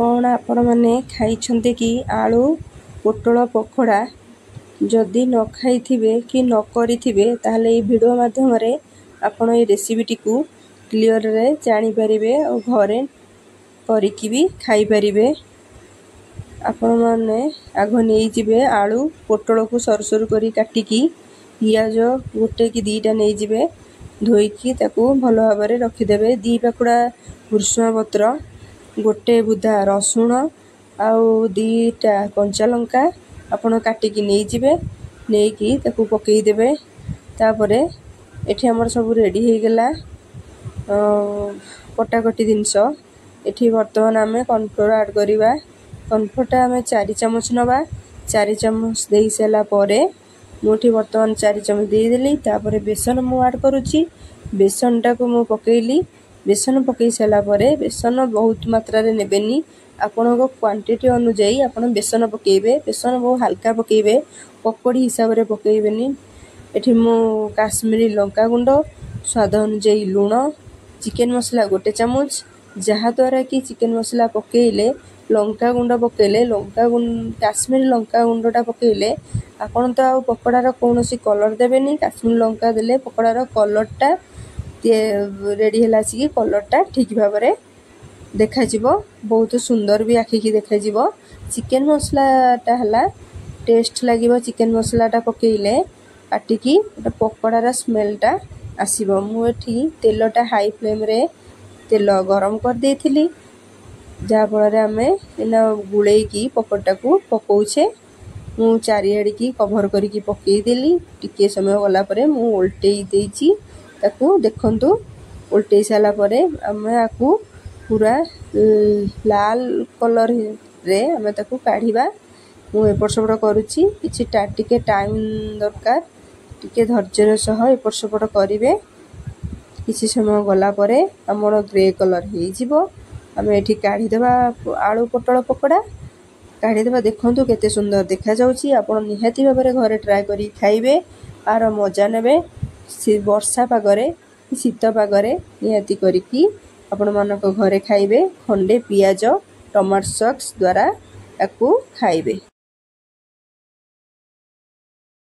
कौन आपण मैंने खाई कि आलू पोटल पकोड़ा जदि न खाई कि न करी ताहले ये वीडियो माध्यम आपण ये रेसिपी को क्लियर रे जानी परिबे और घरे करिकी भी खाई परिबे। आपण माने आग नहीं जिबे आलू पोटल को सरू सरू करी काटिकी पियाज गोटे कि दीटा नहीं जिबे धोईकी ताकू भल भाव में रखिदेबे। दी पाखुड़ा भुर्सुंगा पत्र गोटे बुदा रसुण आउ दीटा कंचा लंका आपण काटिकी नहीं जिबे नहीं ताकू पकई देबे। तापरे एठी हमर सब रेडी हो गला कटाकटी जिनस। एठी वर्तमान आमे कॉर्नफ्लोर ऐड करिबा। कॉर्नफ्लोर आमे 4 चम्मच नबा। 4 चम्मच देई सेला परे मोठी वर्तमान 4 चम्मच दे देली। तापरे बेसन मु ऐड करूची। बेसन टाको मु पकेइली। बेसन पकई सेला परे बेसन बहुत मात्रा रे नेबेनी आपण को क्वांटिटी अनुसार आपण बेसन पकेइबे। बेसन बहुत हल्का पकेइबे पकोड़ी हिसाब रे पकेइबेनी। एठी मु काश्मीरी लंका गुंड स्वाद अनुसार लूण चिकन मसला गोटे चम्मच जहा द्वारा कि चिकन मसला पकेइले लंका गुंड पकेइले लंका गुंड काश्मीरी लंका गुंडटा पकेइले आपण तो आ पकोड़ार कोनोसी कलर देबेनी। काश्मीरी लंका देले पकोड़ार कलरटा रेडी हैला सी कलरटा ठीक भाव में देखा जिवो बहुत सुंदर भी आखि की देखा जिवो। चिकन मसलाटा हला टेस्ट लागिवो। चिकन मसलाटा पकेइले काटिकी पकोड़ार स्मेलटा आसीबो। मु एठी तेलटा हाई फ्लेम रे तेल गरम कर देइथिली जहा फल आमे एना गुळेकी पकोड़ा को पकोउछे। मु चारियाडी की कवर करिकी पकेई देली। टिके समय गला परे मु उल्टेई देइची ताकू देखंतु उल्टेई साला परे आमे आकू पूरा लाल कलर रे आमे ताकू काढिबा। मु एपट सेपट करूची किछि टिके टाइम दरकार टिके धैर्यर सह एपट सेपट करिवे। किछि समय गला परे हमर ग्रे कलर हे जिवो। आमे एठी काढी देबा आलू पोटल पकोड़ा काढी देबा। देखंतु केते सुंदर देखा जाउची। आपण निहाती भाबरे घरे ट्राई करी खाइबे आर मजा नेबे। वर्षा पागरे शीत पागरे निहाती करिकी आपण मानक घरे खाइबे। खंडे पियाज टमाटो सॉस द्वारा याकू खाइबे।